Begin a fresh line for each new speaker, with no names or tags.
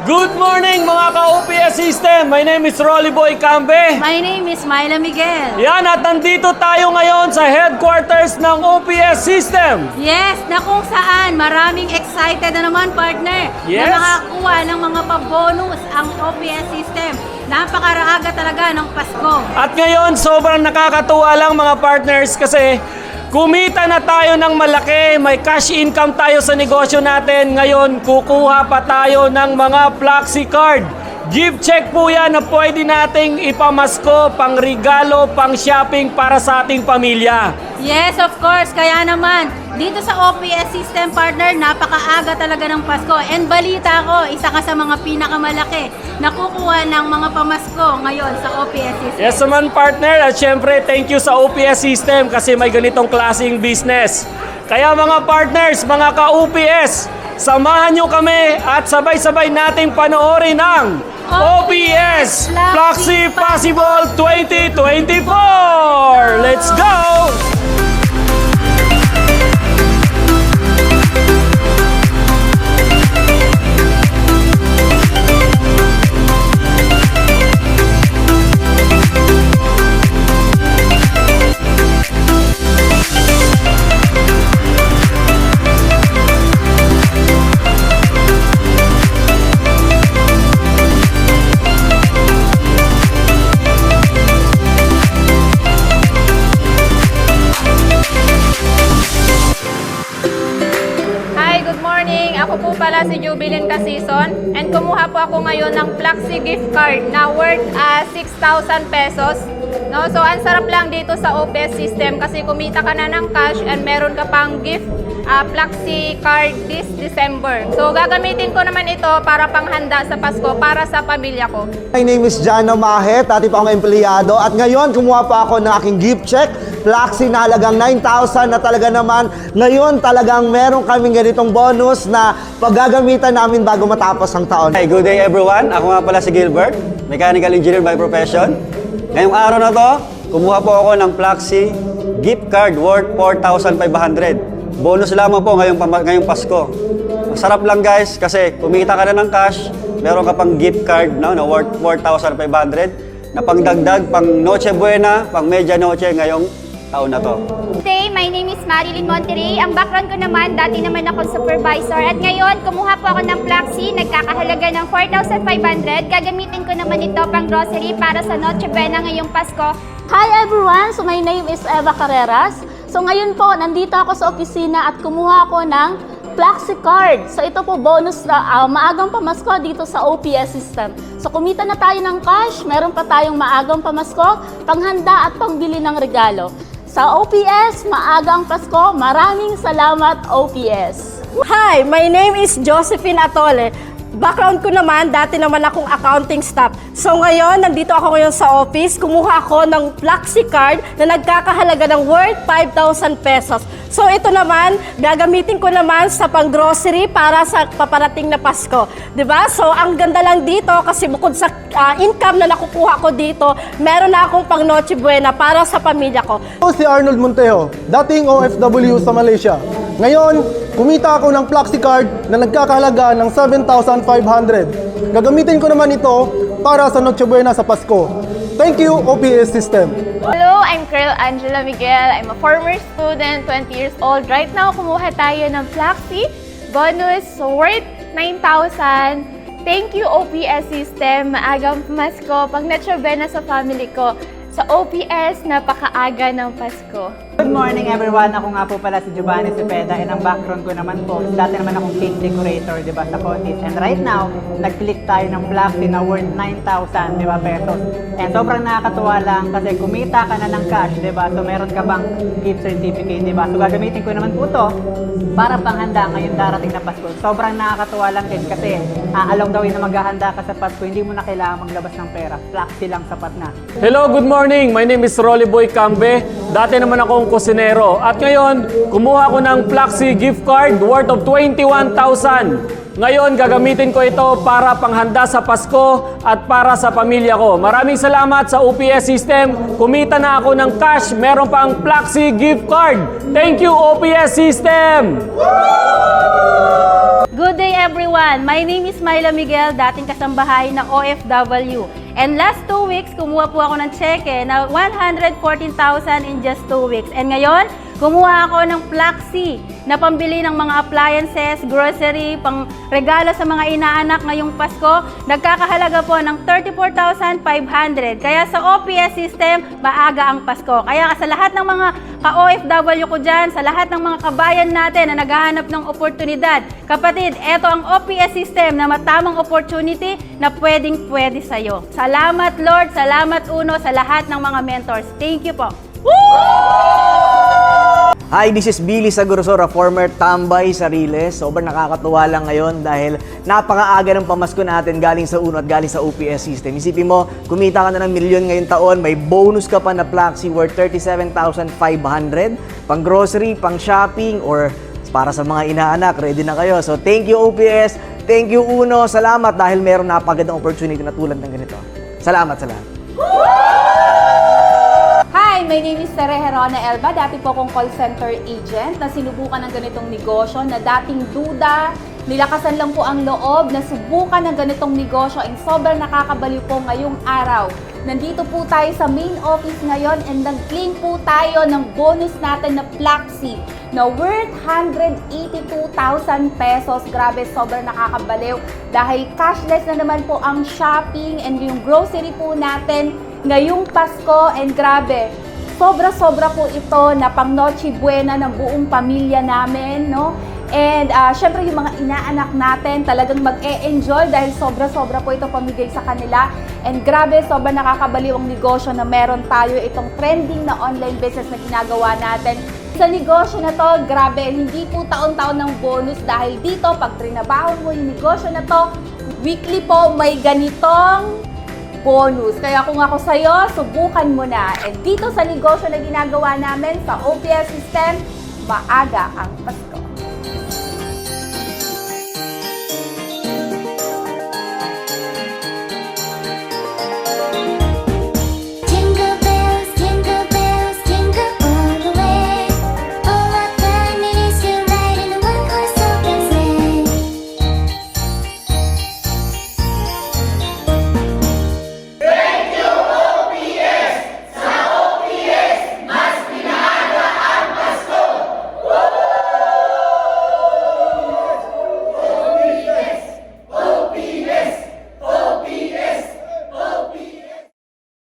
Good morning mga ka-OPS system! My name is Rolly Boy Cambe.
My name is Myla Miguel.
Yan, at nandito tayo ngayon sa headquarters ng OPS system.
Yes, na kung saan maraming excited na naman, partner,
Yes.
na makakuha ng mga pa-bonus ang OPS system. Napakaraaga talaga ng Pasko.
At ngayon, sobrang nakakatuwa lang mga partners kasi kumita na tayo ng malaki, may cash income tayo sa negosyo natin. Ngayon, kukuha pa tayo ng mga Flexi card. Gift check po yan na pwede nating ipamasko, pang regalo, pang shopping para sa ating pamilya.
Yes, of course. Kaya naman, dito sa OPS system, partner, napakaaga talaga ng Pasko. And balita ko, isa ka sa mga pinakamalaki na kukuha ng mga pamasko ngayon sa OPS system.
Yes naman partner, at syempre thank you sa OPS system kasi may ganitong klaseng business. Kaya mga partners, mga ka-OPS, samahan nyo kami at sabay-sabay nating panoorin ang OPS Flexi Possible 2024! Let's go!
Hi, good morning. Ako po pala si Jubilin Casison and kumuha po ako ngayon ng Flexi gift card na worth 6,000 pesos. No? So, ang sarap lang dito sa OPS system kasi kumita ka na ng cash and meron ka pang gift Flexi card this December. So, gagamitin ko naman ito para panghanda sa Pasko para sa pamilya ko.
My name is Jano Mahet, dati pa akong empleyado at ngayon kumuha pa ako ng aking gift check, Flexi na halagang 9,000 na talaga naman. Ngayon talagang meron kaming ganitong bonus na paggagamitan namin bago matapos ang taon.
Hi, good day everyone. Ako nga pala si Gilbert, mechanical engineer by profession. Ngayong araw na to, kumuha po ako ng Flexi gift card worth 4,500. Bonus lamang po ngayong Pasko. Masarap lang guys kasi kumita ka na ng cash, meron ka pang gift card na worth 4,500 na pangdagdag, pang Noche Buena, pang Media Noche ngayong taon na to.
Today, my name is Marilyn Monterrey. Ang background ko naman, dati naman ako supervisor. At ngayon, kumuha po ako ng Flexi, nagkakahalaga ng 4,500. Gagamitin ko naman ito pang grocery para sa Noche Buena ngayong Pasko.
Hi everyone! So my name is Eva Carreras. So ngayon po, nandito ako sa opisina at kumuha ako ng Flexi card. So ito po bonus na maagang pamasko dito sa OPS system. So kumita na tayo ng cash, meron pa tayong maagang pamasko, panghanda at pangbili ng regalo. Sa OPS, maagang Pasko, maraming salamat OPS!
Hi, my name is Josephine Atole. Background ko naman, dati naman akong accounting staff. So ngayon, nandito ako ngayon sa office, kumuha ako ng Flexi card na nagkakahalaga ng worth 5,000 pesos. So ito naman, gagamitin ko naman sa pang-grocery para sa paparating na Pasko. 'Di ba? So ang ganda lang dito kasi bukod sa income na nakukuha ko dito, meron na akong pang Noche Buena para sa pamilya ko.
Ako si Arnold Montejo, dating OFW sa Malaysia. Ngayon, kumita ako ng Flexi card na nagkakahalaga ng 7,500. Gagamitin ko naman ito para sa Noche Buena sa Pasko. Thank you, OPS System.
Hello, I'm Carl Angela Miguel. I'm a former student, 20 years old. Right now, kumuha tayo ng Flexi bonus worth 9,000. Thank you, OPS system. Maagang Pasko. Pag Noche Buena sa family ko. Sa OPS, napakaaga ng Pasko.
Good morning everyone! Ako nga po pala si Giovanni Cepeda and ang background ko naman po, dati naman akong cake decorator, di ba, sa cottage. And right now, nag-click tayo ng Flexi na worth 9,000, di ba, pesos. And sobrang nakakatuwa lang kasi kumita ka na ng cash, di ba? So meron ka bang gift certificate, di ba? So gagamitin ko naman po to para panghanda ngayon darating na Pasko. Sobrang nakakatuwa lang din kasi along the way na maghahanda ka sa Pasko, hindi mo na kailangan maglabas ng pera. Flexi lang sapat na.
Hello, good morning. My name is Rolly Boy Cambe. Dati naman akong kusinero. At ngayon, kumuha ko ng Flexi gift card worth of 21,000. Ngayon, gagamitin ko ito para panghanda sa Pasko at para sa pamilya ko. Maraming salamat sa OPS system. Kumita na ako ng cash. Meron pang Flexi gift card. Thank you, OPS system!
Good day everyone! My name is Myla Miguel, dating kasambahay na OFW. And last 2 weeks, kumuha po ako ng cheque na 114,000 in just 2 weeks. And ngayon, kumuha ako ng Plaxi na pambili ng mga appliances, grocery, pang regalo sa mga inaanak ngayong Pasko. Nagkakahalaga po ng 34,500. Kaya sa OPS system, maaga ang Pasko. Kaya sa lahat ng mga ka-OFW ko dyan, sa lahat ng mga kabayan natin na naghahanap ng oportunidad, kapatid, eto ang OPS system na matamang opportunity na pwedeng-pwede sa'yo. Salamat Lord, salamat Uno sa lahat ng mga mentors. Thank you po.
Hi, this is Billy Sagurosora, former tambay sa Riles. Sobrang nakakatuwa lang ngayon dahil napakaaga ng pamasko natin galing sa Uno at galing sa OPS system. Isipin mo, kumita ka na ng milyon ngayong taon, may bonus ka pa na Plaxi worth 37,500, pang grocery, pang shopping, or para sa mga inaanak, ready na kayo. So thank you OPS, thank you Uno, salamat dahil meron napagandang opportunity na tulad ng ganito. Salamat sa lahat.
Hi, my name is Tere Herona Elba. Dati po akong call center agent na sinubukan ng ganitong negosyo na dating duda. Nilakasan lang po ang loob na subukan ng ganitong negosyo and sobrang nakakabaliw po ngayong araw. Nandito po tayo sa main office ngayon and nag-claim po tayo ng bonus natin na Plaxi na worth 182,000 pesos. Grabe, sobrang nakakabaliw dahil cashless na naman po ang shopping and yung grocery po natin ngayong Pasko. And grabe, sobra-sobra po ito na pang Noche Buena ng buong pamilya namin, no? And syempre yung mga inaanak natin talagang mag-e-enjoy dahil sobra-sobra po ito pamigay sa kanila. And grabe, sobrang nakakabaliw ang negosyo na meron tayo itong trending na online business na ginagawa natin. Sa negosyo na to, grabe, hindi po taon-taon ng bonus dahil dito, pag trinabaho mo yung negosyo na to, weekly po may ganitong bonus. Kaya kung ako sa'yo, subukan mo na. And dito sa negosyo na ginagawa namin sa OPS system, maaga ang Pasko.